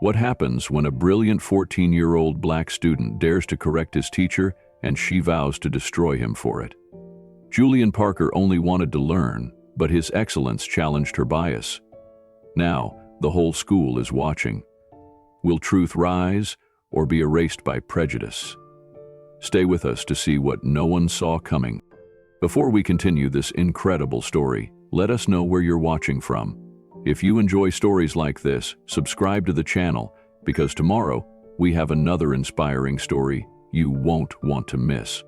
What happens when a brilliant 14-year-old black student dares to correct his teacher and she vows to destroy him for it? Julian Parker only wanted to learn, but his excellence challenged her bias. Now, the whole school is watching. Will truth rise or be erased by prejudice? Stay with us to see what no one saw coming. Before we continue this incredible story, let us know where you're watching from. If you enjoy stories like this, subscribe to the channel, because tomorrow we have another inspiring story you won't want to miss.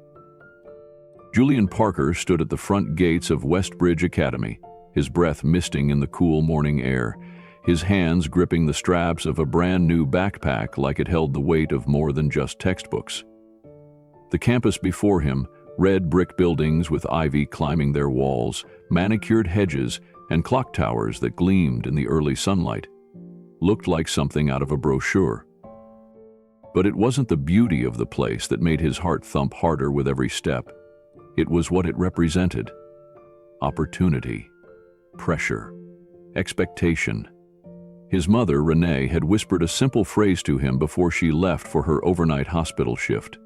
Julian Parker stood at the front gates of Westbridge Academy, his breath misting in the cool morning air, his hands gripping the straps of a brand new backpack like it held the weight of more than just textbooks. The campus before him, red brick buildings with ivy climbing their walls, manicured hedges, and clock towers that gleamed in the early sunlight, looked like something out of a brochure. But it wasn't the beauty of the place that made his heart thump harder with every step. It was what it represented: opportunity, pressure, expectation. His mother, Renee, had whispered a simple phrase to him before she left for her overnight hospital shift.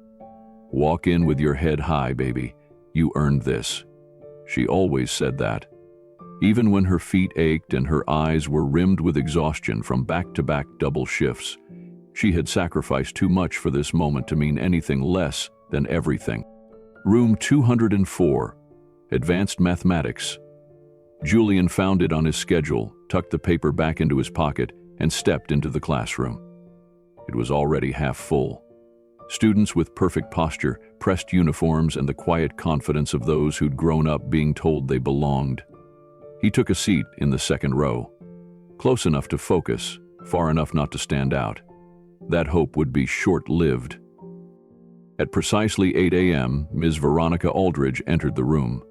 "Walk in with your head high, baby. You earned this." She always said that. Even when her feet ached and her eyes were rimmed with exhaustion from back-to-back double shifts, she had sacrificed too much for this moment to mean anything less than everything. Room 204, Advanced Mathematics. Julian found it on his schedule, tucked the paper back into his pocket, and stepped into the classroom. It was already half full. Students with perfect posture, pressed uniforms, and the quiet confidence of those who'd grown up being told they belonged. He took a seat in the second row, close enough to focus, far enough not to stand out. That hope would be short-lived. At precisely 8 a.m., Ms. Veronica Aldridge entered the room.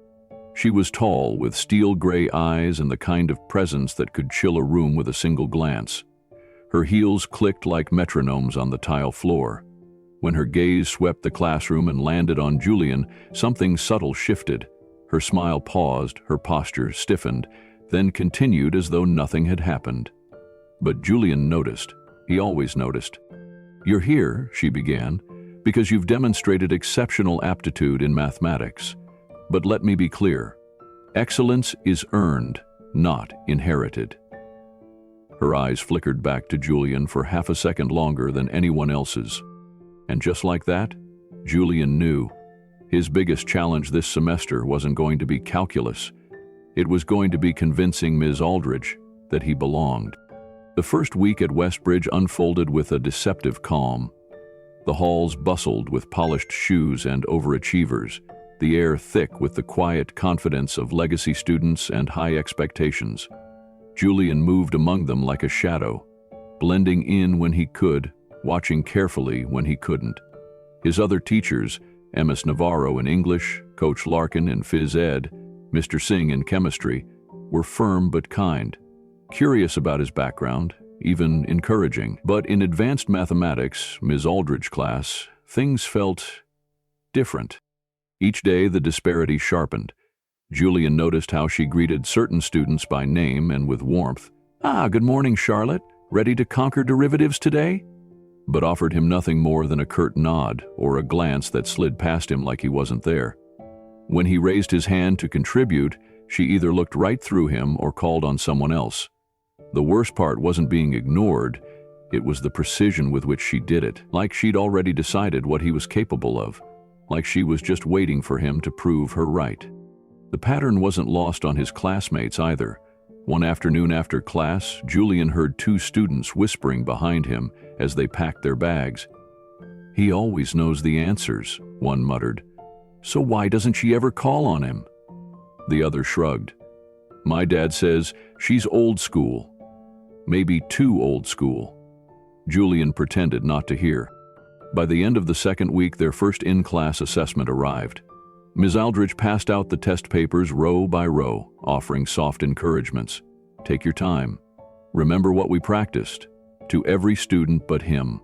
She was tall, with steel-gray eyes and the kind of presence that could chill a room with a single glance. Her heels clicked like metronomes on the tile floor. When her gaze swept the classroom and landed on Julian, something subtle shifted. Her smile paused, her posture stiffened, then continued as though nothing had happened. But Julian noticed. He always noticed. "You're here," she began, "because you've demonstrated exceptional aptitude in mathematics. But let me be clear. Excellence is earned, not inherited." Her eyes flickered back to Julian for half a second longer than anyone else's. And just like that, Julian knew. His biggest challenge this semester wasn't going to be calculus. It was going to be convincing Ms. Aldridge that he belonged. The first week at Westbridge unfolded with a deceptive calm. The halls bustled with polished shoes and overachievers, the air thick with the quiet confidence of legacy students and high expectations. Julian moved among them like a shadow, blending in when he could, watching carefully when he couldn't. His other teachers, Ms. Navarro in English, Coach Larkin in Phys Ed, Mr. Singh in Chemistry, were firm but kind, curious about his background, even encouraging. But in Advanced Mathematics, Ms. Aldridge's class, things felt different. Each day the disparity sharpened. Julian noticed how she greeted certain students by name and with warmth. "Good morning, Charlotte. Ready to conquer derivatives today?" But offered him nothing more than a curt nod or a glance that slid past him like he wasn't there. When he raised his hand to contribute, she either looked right through him or called on someone else. The worst part wasn't being ignored, it was the precision with which she did it, like she'd already decided what he was capable of, like she was just waiting for him to prove her right. The pattern wasn't lost on his classmates either. One afternoon after class, Julian heard two students whispering behind him as they packed their bags. "He always knows the answers," one muttered. "So why doesn't she ever call on him?" The other shrugged. "My dad says she's old school. Maybe too old school." Julian pretended not to hear. By the end of the second week, their first in-class assessment arrived. Ms. Aldridge passed out the test papers row by row, offering soft encouragements. "Take your time. Remember what we practiced," to every student but him.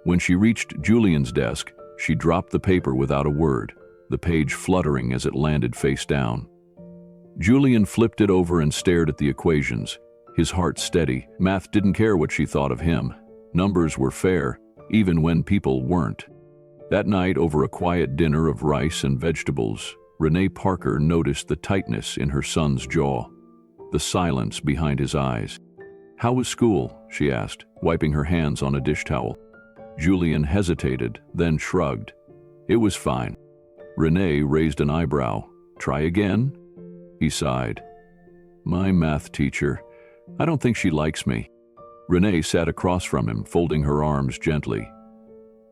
When she reached Julian's desk, she dropped the paper without a word, the page fluttering as it landed face down. Julian flipped it over and stared at the equations, his heart steady. Math didn't care what she thought of him. Numbers were fair, even when people weren't. That night, over a quiet dinner of rice and vegetables, Renee Parker noticed the tightness in her son's jaw, the silence behind his eyes. "How was school?" she asked, wiping her hands on a dish towel. Julian hesitated, then shrugged. "It was fine." Renee raised an eyebrow. "Try again?" He sighed. "My math teacher. I don't think she likes me." Renee sat across from him, folding her arms gently.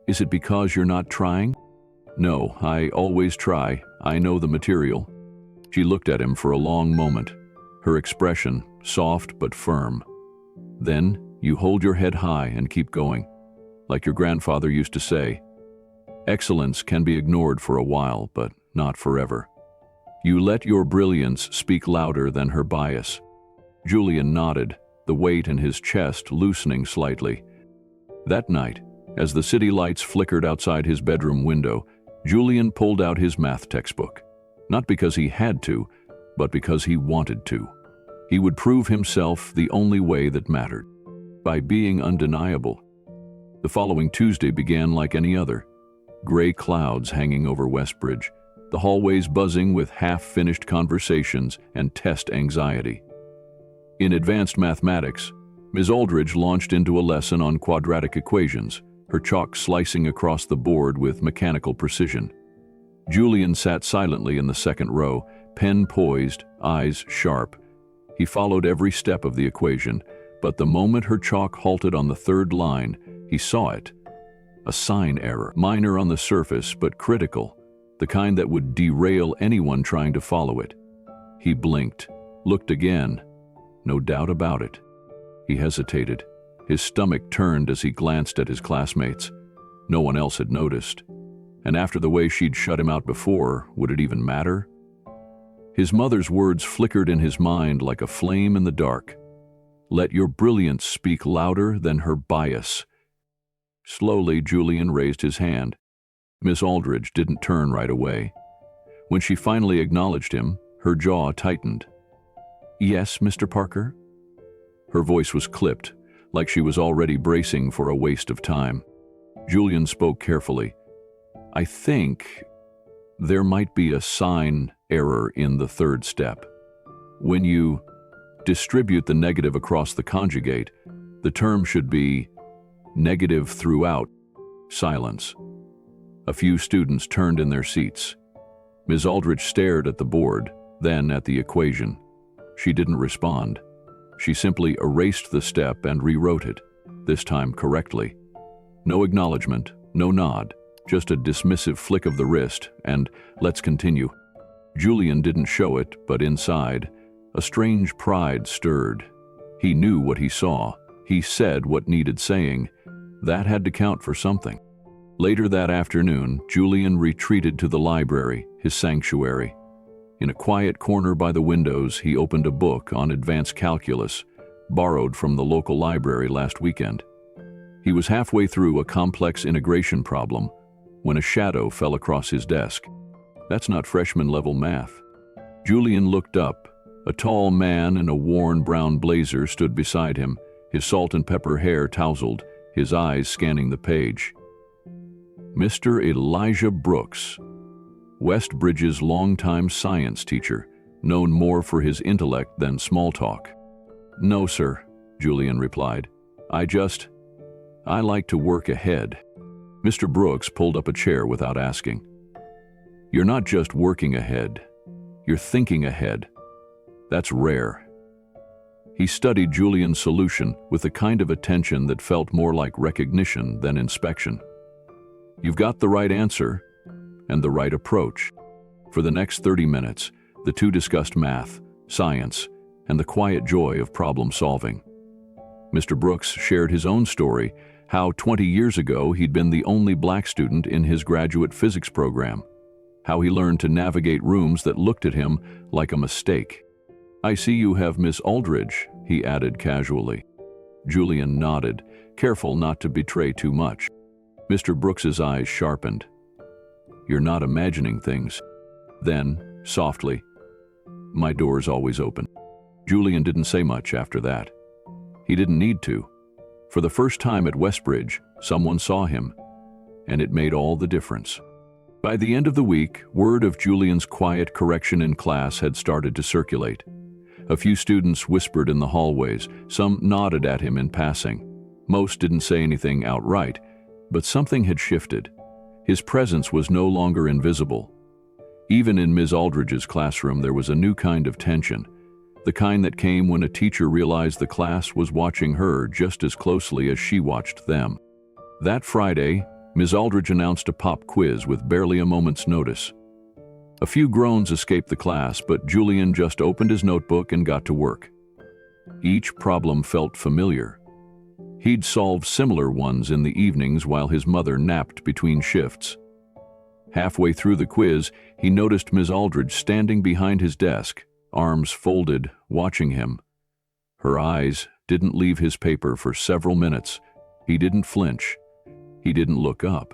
"Is it because you're not trying?" "No, I always try. I know the material." She looked at him for a long moment, her expression soft but firm. "Then you hold your head high and keep going. Like your grandfather used to say, excellence can be ignored for a while, but not forever. You let your brilliance speak louder than her bias." Julian nodded, the weight in his chest loosening slightly. That night, as the city lights flickered outside his bedroom window, Julian pulled out his math textbook. Not because he had to, but because he wanted to. He would prove himself the only way that mattered, by being undeniable. The following Tuesday began like any other. Gray clouds hanging over Westbridge, the hallways buzzing with half-finished conversations and test anxiety. In advanced mathematics, Ms. Aldridge launched into a lesson on quadratic equations, her chalk slicing across the board with mechanical precision. Julian sat silently in the second row, pen poised, eyes sharp. He followed every step of the equation, but the moment her chalk halted on the third line, he saw it. A sign error, minor on the surface but critical, the kind that would derail anyone trying to follow it. He blinked, looked again. No doubt about it. He hesitated. His stomach turned as he glanced at his classmates. No one else had noticed. And after the way she'd shut him out before, would it even matter? His mother's words flickered in his mind like a flame in the dark. "Let your brilliance speak louder than her bias." Slowly, Julian raised his hand. Miss Aldridge didn't turn right away. When she finally acknowledged him, her jaw tightened. "Yes, Mr. Parker?" Her voice was clipped, like she was already bracing for a waste of time. Julian spoke carefully. "I think there might be a sign error in the third step. When you distribute the negative across the conjugate, the term should be negative throughout." Silence. A few students turned in their seats. Ms. Aldrich stared at the board, then at the equation. She didn't respond. She simply erased the step and rewrote it, this time correctly. No acknowledgement, no nod, just a dismissive flick of the wrist, and "let's continue." Julian didn't show it, but inside, a strange pride stirred. He knew what he saw. He said what needed saying. That had to count for something. Later that afternoon, Julian retreated to the library, his sanctuary. In a quiet corner by the windows, he opened a book on advanced calculus, borrowed from the local library last weekend. He was halfway through a complex integration problem when a shadow fell across his desk. That's not freshman-level math. Julian looked up. A tall man in a worn brown blazer stood beside him, his salt and pepper hair tousled, his eyes scanning the page. Mr. Elijah Brooks, Westbridge's longtime science teacher, known more for his intellect than small talk. "No, sir," Julian replied. I like to work ahead." Mr. Brooks pulled up a chair without asking. "You're not just working ahead. You're thinking ahead. That's rare." He studied Julian's solution with a kind of attention that felt more like recognition than inspection. "You've got the right answer and the right approach." For the next 30 minutes, the two discussed math, science, and the quiet joy of problem solving. Mr. Brooks shared his own story, how 20 years ago he'd been the only black student in his graduate physics program, how he learned to navigate rooms that looked at him like a mistake. "I see you have Miss Aldridge," he added casually. Julian nodded, careful not to betray too much. Mr. Brooks's eyes sharpened. "You're not imagining things." Then, softly, "My door's always open." Julian didn't say much after that. He didn't need to. For the first time at Westbridge, someone saw him, and it made all the difference. By the end of the week, word of Julian's quiet correction in class had started to circulate. A few students whispered in the hallways, some nodded at him in passing. Most didn't say anything outright, but something had shifted. His presence was no longer invisible. Even in Ms. Aldridge's classroom, there was a new kind of tension, the kind that came when a teacher realized the class was watching her just as closely as she watched them. That Friday, Ms. Aldridge announced a pop quiz with barely a moment's notice. A few groans escaped the class, but Julian just opened his notebook and got to work. Each problem felt familiar. He'd solved similar ones in the evenings while his mother napped between shifts. Halfway through the quiz, he noticed Ms. Aldridge standing behind his desk, arms folded, watching him. Her eyes didn't leave his paper for several minutes. He didn't flinch. He didn't look up.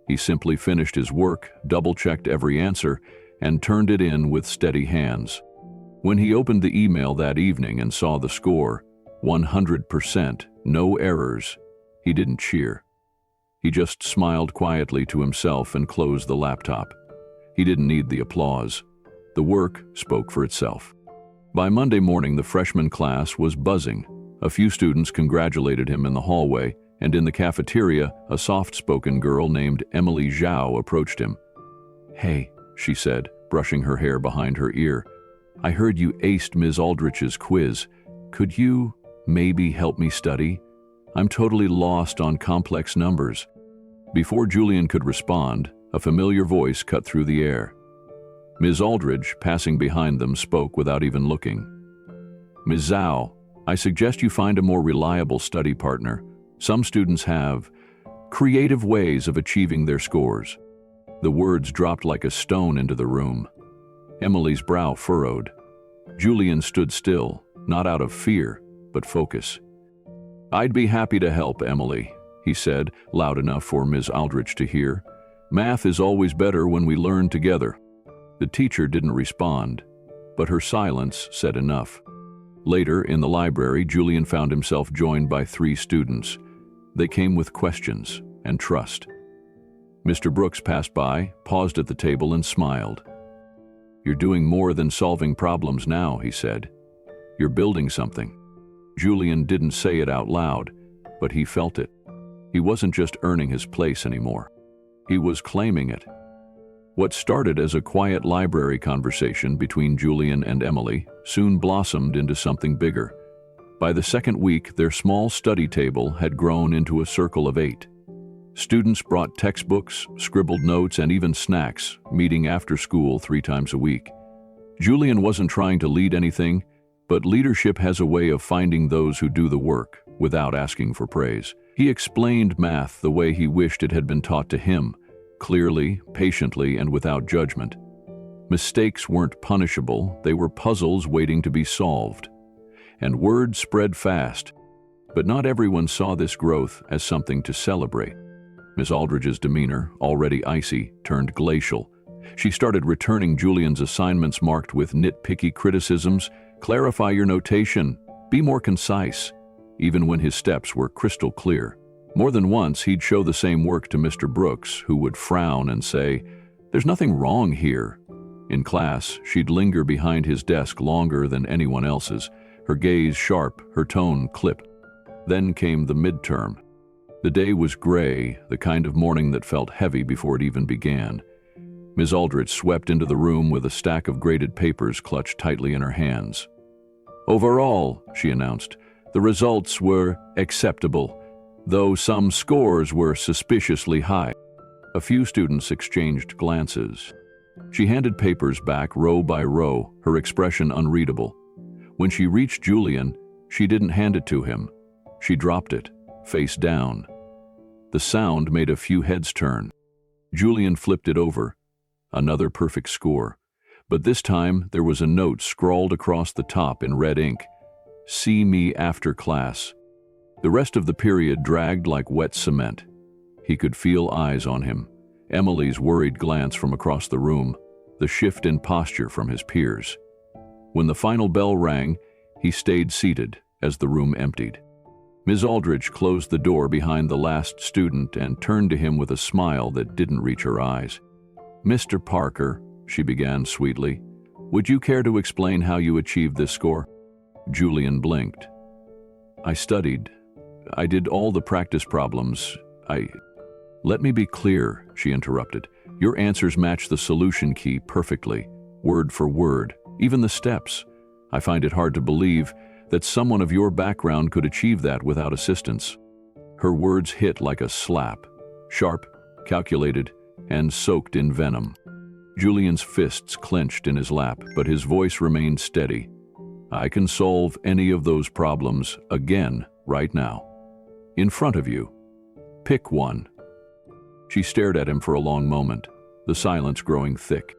He simply finished his work, double-checked every answer, and turned it in with steady hands. When he opened the email that evening and saw the score, 100%, no errors, he didn't cheer. He just smiled quietly to himself and closed the laptop. He didn't need the applause. The work spoke for itself. By Monday morning, the freshman class was buzzing. A few students congratulated him in the hallway, and in the cafeteria, a soft-spoken girl named Emily Zhao approached him. "Hey," she said, brushing her hair behind her ear, "I heard you aced Ms. Aldrich's quiz. Could you maybe help me study? I'm totally lost on complex numbers." Before Julian could respond, a familiar voice cut through the air. Ms. Aldridge, passing behind them, spoke without even looking. "Ms. Zhao, I suggest you find a more reliable study partner. Some students have creative ways of achieving their scores." The words dropped like a stone into the room. Emily's brow furrowed. Julian stood still, not out of fear, but focus. "I'd be happy to help, Emily," he said, loud enough for Ms. Aldridge to hear. "Math is always better when we learn together." The teacher didn't respond, but her silence said enough. Later, in the library, Julian found himself joined by 3 students. They came with questions and trust. Mr. Brooks passed by, paused at the table, and smiled. "You're doing more than solving problems now," he said. "You're building something." Julian didn't say it out loud, but he felt it. He wasn't just earning his place anymore. He was claiming it. What started as a quiet library conversation between Julian and Emily soon blossomed into something bigger. By the second week, their small study table had grown into a circle of 8. Students brought textbooks, scribbled notes, and even snacks, meeting after school 3 times a week. Julian wasn't trying to lead anything, but leadership has a way of finding those who do the work without asking for praise. He explained math the way he wished it had been taught to him, clearly, patiently, and without judgment. Mistakes weren't punishable, they were puzzles waiting to be solved. And word spread fast, but not everyone saw this growth as something to celebrate. Miss Aldridge's demeanor, already icy, turned glacial. She started returning Julian's assignments marked with nitpicky criticisms. "Clarify your notation, be more concise," even when his steps were crystal clear. More than once, he'd show the same work to Mr. Brooks, who would frown and say, "There's nothing wrong here." In class, she'd linger behind his desk longer than anyone else's, her gaze sharp, her tone clipped. Then came the midterm. The day was gray, the kind of morning that felt heavy before it even began. Ms. Aldridge swept into the room with a stack of graded papers clutched tightly in her hands. "Overall," she announced, "the results were acceptable, though some scores were suspiciously high." A few students exchanged glances. She handed papers back row by row, her expression unreadable. When she reached Julian, she didn't hand it to him. She dropped it, face down. The sound made a few heads turn. Julian flipped it over. Another perfect score. But this time, there was a note scrawled across the top in red ink. "See me after class." The rest of the period dragged like wet cement. He could feel eyes on him. Emily's worried glance from across the room, the shift in posture from his peers. When the final bell rang, he stayed seated as the room emptied. Ms. Aldrich closed the door behind the last student and turned to him with a smile that didn't reach her eyes. "Mr. Parker," she began sweetly, "would you care to explain how you achieved this score?" Julian blinked. "I studied. I did all the practice problems. Let me be clear," she interrupted. "Your answers match the solution key perfectly, word for word, even the steps. I find it hard to believe that someone of your background could achieve that without assistance." Her words hit like a slap, sharp, calculated, and soaked in venom. Julian's fists clenched in his lap, but his voice remained steady. "I can solve any of those problems again right now. In front of you. Pick one." She stared at him for a long moment, the silence growing thick.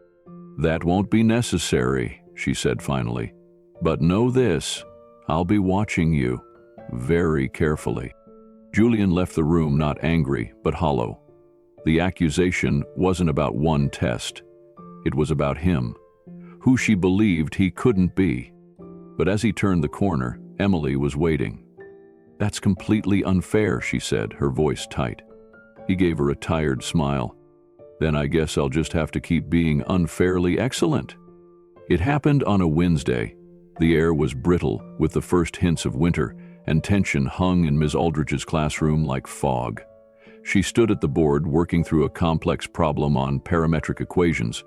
"That won't be necessary," she said finally. "But know this, I'll be watching you very carefully." Julian left the room not angry, but hollow. The accusation wasn't about one test. It was about him, who she believed he couldn't be. But as he turned the corner, Emily was waiting. "That's completely unfair," she said, her voice tight. He gave her a tired smile. "Then I guess I'll just have to keep being unfairly excellent." It happened on a Wednesday. The air was brittle with the first hints of winter, and tension hung in Ms. Aldrich's classroom like fog. She stood at the board working through a complex problem on parametric equations,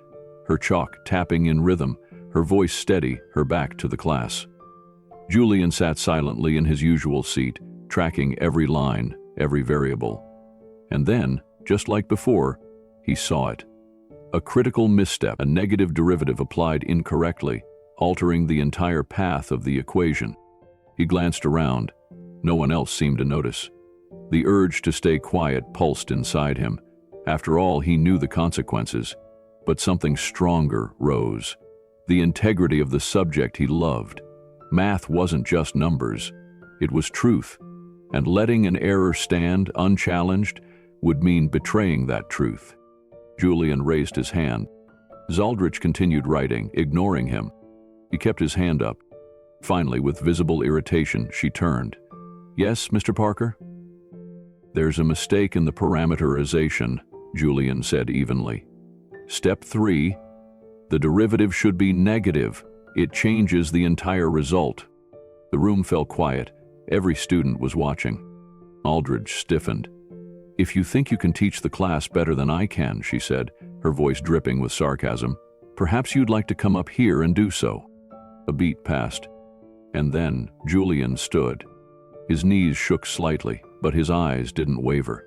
her chalk tapping in rhythm, her voice steady, her back to the class. Julian sat silently in his usual seat, tracking every line, every variable. And then, just like before, he saw it. A critical misstep, a negative derivative applied incorrectly, altering the entire path of the equation. He glanced around. No one else seemed to notice. The urge to stay quiet pulsed inside him. After all, he knew the consequences. But something stronger rose. The integrity of the subject he loved. Math wasn't just numbers. It was truth. And letting an error stand unchallenged would mean betraying that truth. Julian raised his hand. Aldrich continued writing, ignoring him. He kept his hand up. Finally, with visible irritation, she turned. "Yes, Mr. Parker?" "There's a mistake in the parameterization," Julian said evenly. "Step 3, the derivative should be negative. It changes the entire result." The room fell quiet. Every student was watching. Aldrich stiffened. "If you think you can teach the class better than I can," she said, her voice dripping with sarcasm, "perhaps you'd like to come up here and do so." A beat passed. And then Julian stood. His knees shook slightly, but his eyes didn't waver.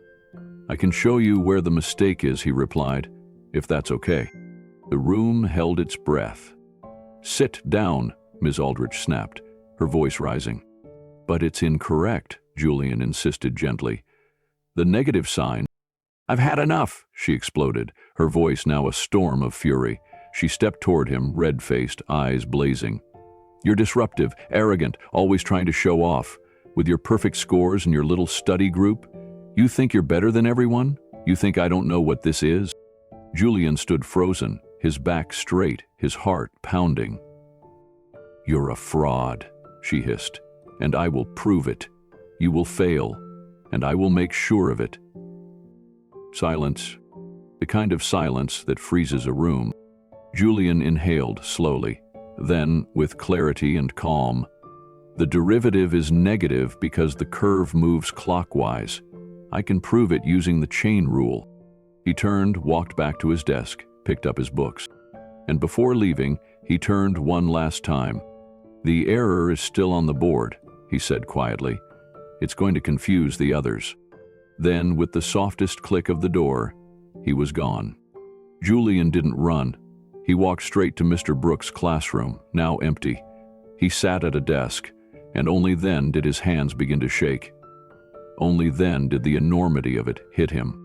"I can show you where the mistake is," he replied, "if that's okay." The room held its breath. "Sit down," Ms. Aldrich snapped, her voice rising. "But it's incorrect," Julian insisted gently. "The negative sign—" "I've had enough," she exploded, her voice now a storm of fury. She stepped toward him, red-faced, eyes blazing. "You're disruptive, arrogant, always trying to show off. With your perfect scores and your little study group, you think you're better than everyone? You think I don't know what this is?" Julian stood frozen, his back straight, his heart pounding. "You're a fraud," she hissed, "and I will prove it. You will fail, and I will make sure of it." Silence. The kind of silence that freezes a room. Julian inhaled slowly. Then, with clarity and calm, "The derivative is negative because the curve moves clockwise. I can prove it using the chain rule." He turned, walked back to his desk, picked up his books. And before leaving, he turned one last time. "The error is still on the board," he said quietly. "It's going to confuse the others." Then, with the softest click of the door, he was gone. Julian didn't run. He walked straight to Mr. Brooks' classroom, now empty. He sat at a desk, and only then did his hands begin to shake. Only then did the enormity of it hit him.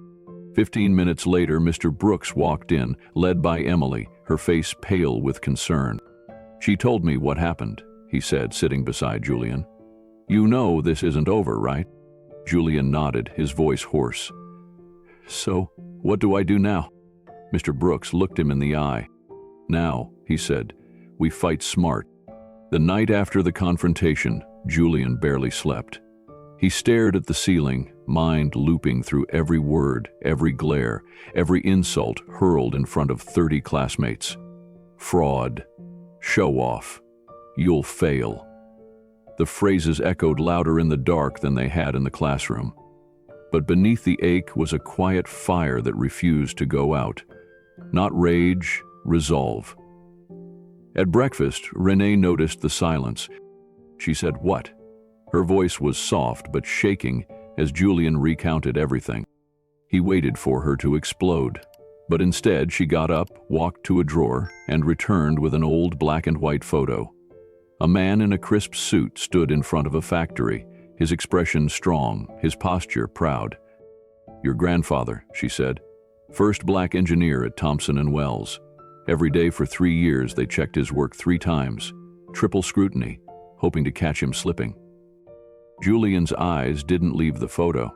15 minutes later, Mr. Brooks walked in, led by Emily, her face pale with concern. "She told me what happened," he said, sitting beside Julian. "You know this isn't over, right?" Julian nodded, his voice hoarse. "So, what do I do now?" Mr. Brooks looked him in the eye. "Now," he said, "we fight smart." The night after the confrontation, Julian barely slept. He stared at the ceiling, mind looping through every word, every glare, every insult hurled in front of 30 classmates. Fraud. Show off. You'll fail. The phrases echoed louder in the dark than they had in the classroom. But beneath the ache was a quiet fire that refused to go out. Not rage, resolve. At breakfast, Renee noticed the silence. She said, "What?" Her voice was soft but shaking as Julian recounted everything. He waited for her to explode. But instead, she got up, walked to a drawer, and returned with an old black and white photo. A man in a crisp suit stood in front of a factory, his expression strong, his posture proud. "Your grandfather," she said. "First black engineer at Thompson & Wells. Every day for 3 years they checked his work 3 times. Triple scrutiny, hoping to catch him slipping." Julian's eyes didn't leave the photo.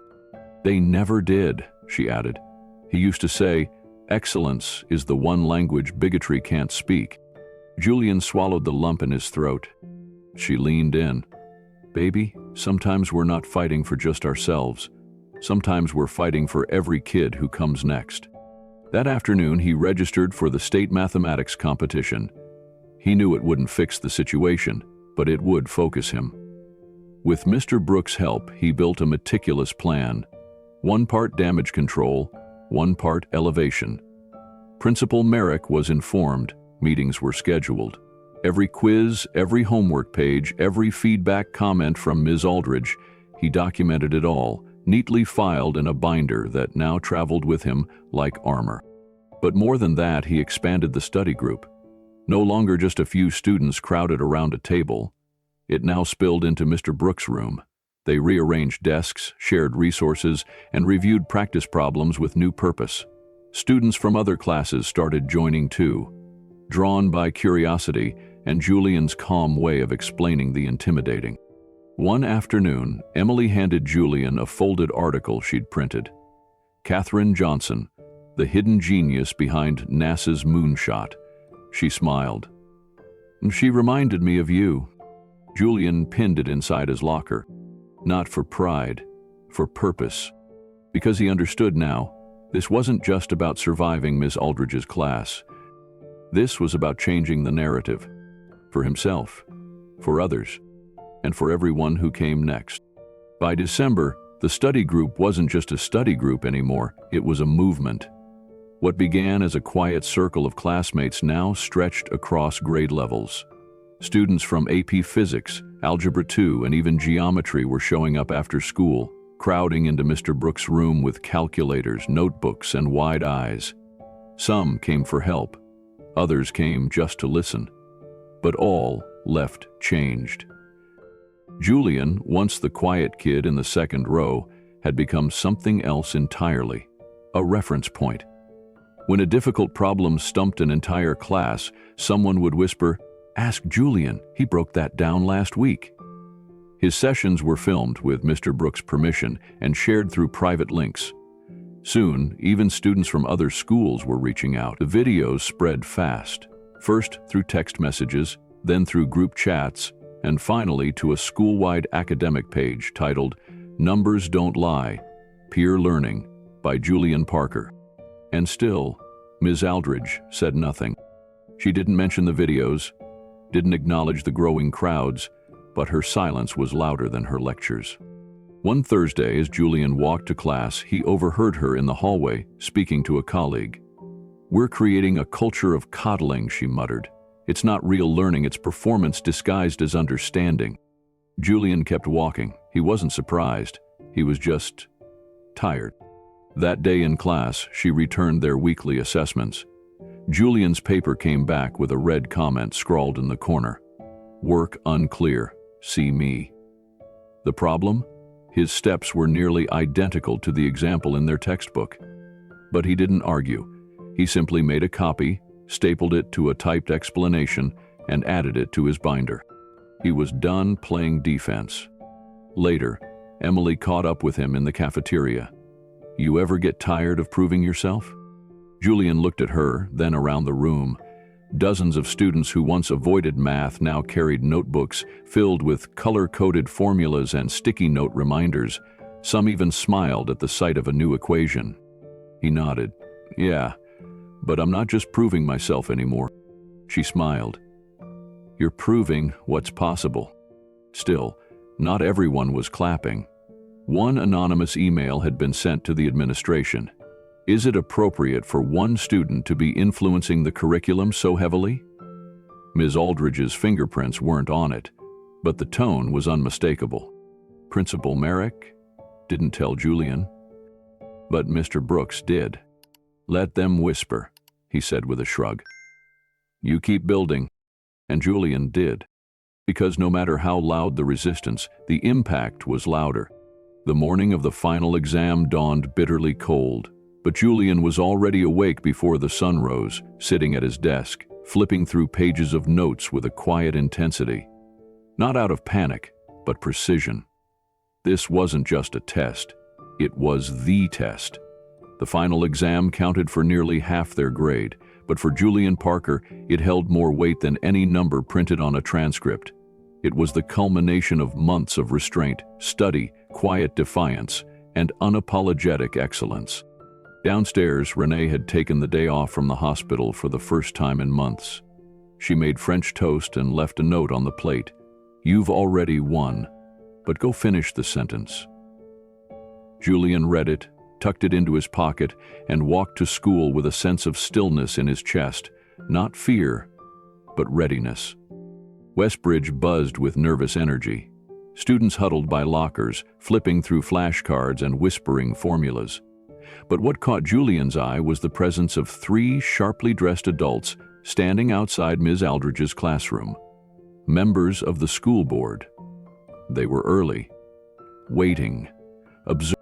"They never did," she added. "He used to say, 'Excellence is the one language bigotry can't speak.'" Julian swallowed the lump in his throat. She leaned in. "Baby, sometimes we're not fighting for just ourselves. Sometimes we're fighting for every kid who comes next." That afternoon, he registered for the state mathematics competition. He knew it wouldn't fix the situation, but it would focus him. With Mr. Brooks' help, he built a meticulous plan. 1 part damage control, 1 part elevation. Principal Merrick was informed, meetings were scheduled. Every quiz, every homework page, every feedback comment from Ms. Aldridge, he documented it all, neatly filed in a binder that now traveled with him like armor. But more than that, he expanded the study group. No longer just a few students crowded around a table. It now spilled into Mr. Brooks' room. They rearranged desks, shared resources, and reviewed practice problems with new purpose. Students from other classes started joining too, drawn by curiosity and Julian's calm way of explaining the intimidating. One afternoon, Emily handed Julian a folded article she'd printed. "Katherine Johnson, the hidden genius behind NASA's moonshot." She smiled. "She reminded me of you." Julian pinned it inside his locker. Not for pride, for purpose. Because he understood now, this wasn't just about surviving Miss Aldridge's class. This was about changing the narrative. For himself, for others, and for everyone who came next. By December, the study group wasn't just a study group anymore, it was a movement. What began as a quiet circle of classmates now stretched across grade levels. Students from AP Physics, Algebra 2, and even Geometry were showing up after school, crowding into Mr. Brooks' room with calculators, notebooks, and wide eyes. Some came for help, others came just to listen. But all left changed. Julian, once the quiet kid in the second row, had become something else entirely, a reference point. When a difficult problem stumped an entire class, someone would whisper, "Ask Julian, he broke that down last week." His sessions were filmed with Mr. Brooks' permission and shared through private links. Soon, even students from other schools were reaching out. The videos spread fast, first through text messages, then through group chats, and finally to a school-wide academic page titled "Numbers Don't Lie, Peer Learning" by Julian Parker. And still, Ms. Aldridge said nothing. She didn't mention the videos, didn't acknowledge the growing crowds, but her silence was louder than her lectures. One Thursday, as Julian walked to class, he overheard her in the hallway, speaking to a colleague. "We're creating a culture of coddling," she muttered. "It's not real learning, it's performance disguised as understanding." Julian kept walking. He wasn't surprised. He was just tired. That day in class, she returned their weekly assessments. Julian's paper came back with a red comment scrawled in the corner. "Work unclear. See me." The problem? His steps were nearly identical to the example in their textbook. But he didn't argue. He simply made a copy, stapled it to a typed explanation, and added it to his binder. He was done playing defense. Later, Emily caught up with him in the cafeteria. "You ever get tired of proving yourself?" Julian looked at her, then around the room. Dozens of students who once avoided math now carried notebooks filled with color-coded formulas and sticky note reminders. Some even smiled at the sight of a new equation. He nodded. "Yeah, but I'm not just proving myself anymore." She smiled. "You're proving what's possible." Still, not everyone was clapping. One anonymous email had been sent to the administration. Is it appropriate for one student to be influencing the curriculum so heavily? Ms. Aldridge's fingerprints weren't on it, but the tone was unmistakable. Principal Merrick didn't tell Julian, but Mr. Brooks did. "Let them whisper," he said with a shrug. "You keep building." And Julian did, because no matter how loud the resistance, the impact was louder. The morning of the final exam dawned bitterly cold, but Julian was already awake before the sun rose, sitting at his desk, flipping through pages of notes with a quiet intensity. Not out of panic, but precision. This wasn't just a test, it was the test. The final exam counted for nearly half their grade, but for Julian Parker, it held more weight than any number printed on a transcript. It was the culmination of months of restraint, study, quiet defiance, and unapologetic excellence. Downstairs, Renee had taken the day off from the hospital for the first time in months. She made French toast and left a note on the plate. "You've already won, but go finish the sentence." Julian read it, tucked it into his pocket, and walked to school with a sense of stillness in his chest, not fear, but readiness. Westbridge buzzed with nervous energy. Students huddled by lockers, flipping through flashcards and whispering formulas. But what caught Julian's eye was the presence of 3 sharply dressed adults standing outside Ms. Aldridge's classroom. Members of the school board. They were early, waiting, observing.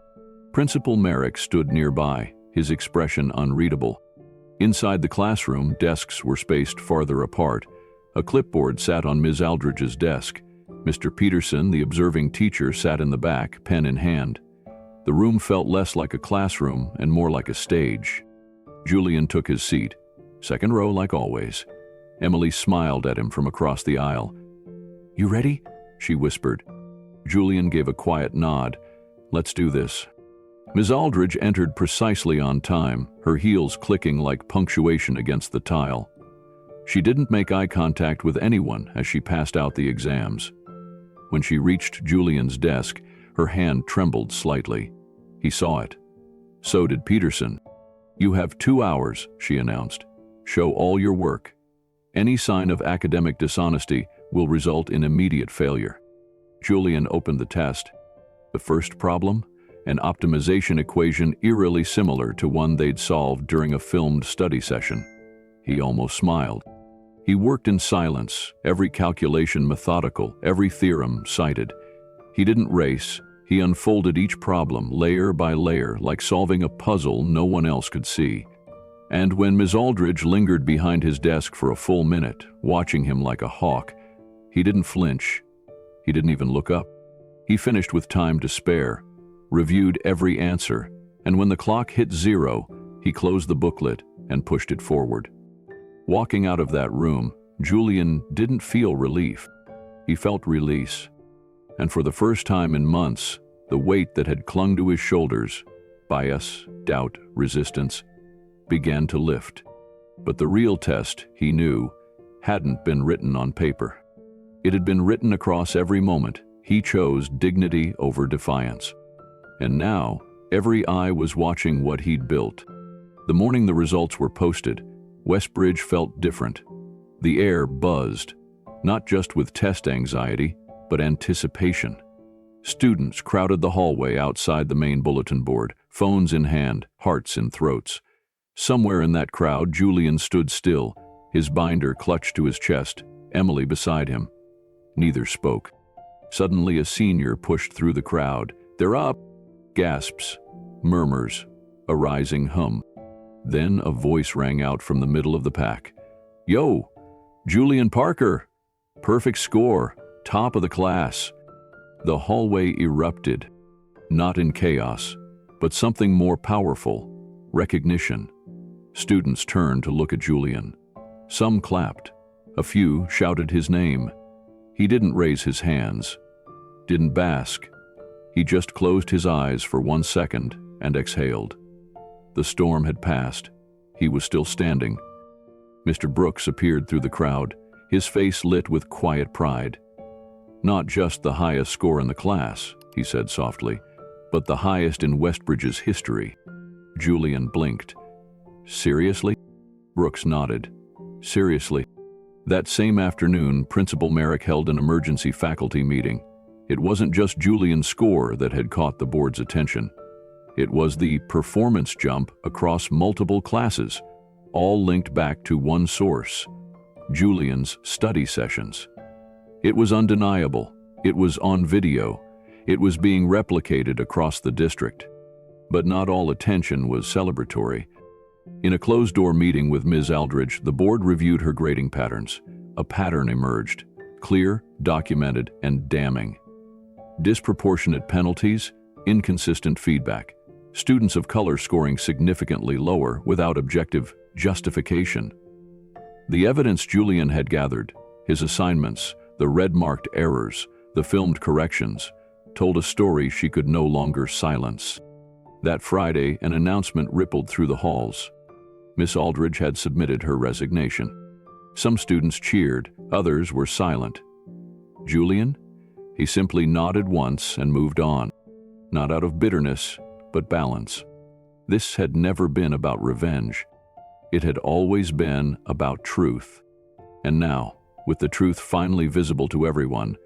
Principal Merrick stood nearby, his expression unreadable. Inside the classroom, desks were spaced farther apart. A clipboard sat on Ms. Aldridge's desk. Mr. Peterson, the observing teacher, sat in the back, pen in hand. The room felt less like a classroom and more like a stage. Julian took his seat, second row like always. Emily smiled at him from across the aisle. "You ready?" she whispered. Julian gave a quiet nod. "Let's do this." Ms. Aldridge entered precisely on time, her heels clicking like punctuation against the tile. She didn't make eye contact with anyone as she passed out the exams. When she reached Julian's desk, her hand trembled slightly. He saw it. So did Peterson. "You have 2 hours," she announced. "Show all your work. Any sign of academic dishonesty will result in immediate failure." Julian opened the test. The first problem? An optimization equation eerily similar to one they'd solved during a filmed study session. He almost smiled. He worked in silence, every calculation methodical, every theorem cited. He didn't race. He unfolded each problem layer by layer, like solving a puzzle no one else could see. And when Ms. Aldridge lingered behind his desk for a full minute, watching him like a hawk, he didn't flinch. He didn't even look up. He finished with time to spare, reviewed every answer, and when the clock hit 0, he closed the booklet and pushed it forward. Walking out of that room, Julian didn't feel relief. He felt release. And for the first time in months, the weight that had clung to his shoulders, bias, doubt, resistance, began to lift. But the real test, he knew, hadn't been written on paper. It had been written across every moment. He chose dignity over defiance. And now, every eye was watching what he'd built. The morning the results were posted, Westbridge felt different. The air buzzed, not just with test anxiety, but anticipation. Students crowded the hallway outside the main bulletin board, phones in hand, hearts in throats. Somewhere in that crowd, Julian stood still, his binder clutched to his chest, Emily beside him. Neither spoke. Suddenly, a senior pushed through the crowd. "They're up!" Gasps, murmurs, a rising hum. Then a voice rang out from the middle of the pack. "Yo, Julian Parker! Perfect score, top of the class." The hallway erupted, not in chaos, but something more powerful, recognition. Students turned to look at Julian. Some clapped. A few shouted his name. He didn't raise his hands, didn't bask. He just closed his eyes for 1 second and exhaled. The storm had passed. He was still standing. Mr. Brooks appeared through the crowd, his face lit with quiet pride. "Not just the highest score in the class," he said softly, "but the highest in Westbridge's history." Julian blinked. "Seriously?" Brooks nodded. "Seriously." That same afternoon, Principal Merrick held an emergency faculty meeting. It wasn't just Julian's score that had caught the board's attention. It was the performance jump across multiple classes, all linked back to one source: Julian's study sessions. It was undeniable. It was on video. It was being replicated across the district. But not all attention was celebratory. In a closed-door meeting with Ms. Aldridge, the board reviewed her grading patterns. A pattern emerged: clear, documented, and damning. Disproportionate penalties, inconsistent feedback, students of color scoring significantly lower without objective justification. The evidence Julian had gathered, his assignments, the red-marked errors, the filmed corrections, told a story she could no longer silence. That Friday, an announcement rippled through the halls. Miss Aldridge had submitted her resignation. Some students cheered, others were silent. Julian? He simply nodded once and moved on. Not out of bitterness, but balance. This had never been about revenge. It had always been about truth. And now, with the truth finally visible to everyone,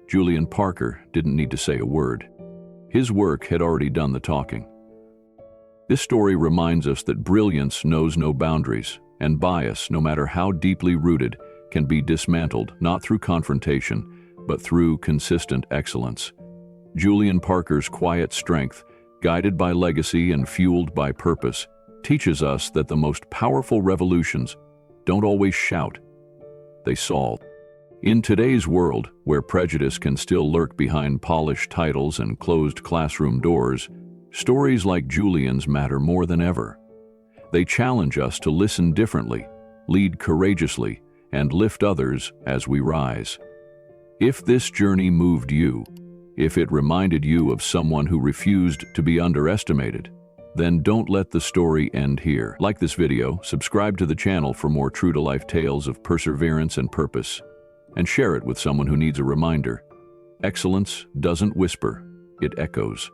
Julian Parker didn't need to say a word. His work had already done the talking. This story reminds us that brilliance knows no boundaries, and bias, no matter how deeply rooted, can be dismantled not through confrontation, but through consistent excellence. Julian Parker's quiet strength, guided by legacy and fueled by purpose, teaches us that the most powerful revolutions don't always shout, they solve. In today's world, where prejudice can still lurk behind polished titles and closed classroom doors, stories like Julian's matter more than ever. They challenge us to listen differently, lead courageously, and lift others as we rise. If this journey moved you, if it reminded you of someone who refused to be underestimated, then don't let the story end here. Like this video, subscribe to the channel for more true-to-life tales of perseverance and purpose, and share it with someone who needs a reminder. Excellence doesn't whisper, it echoes.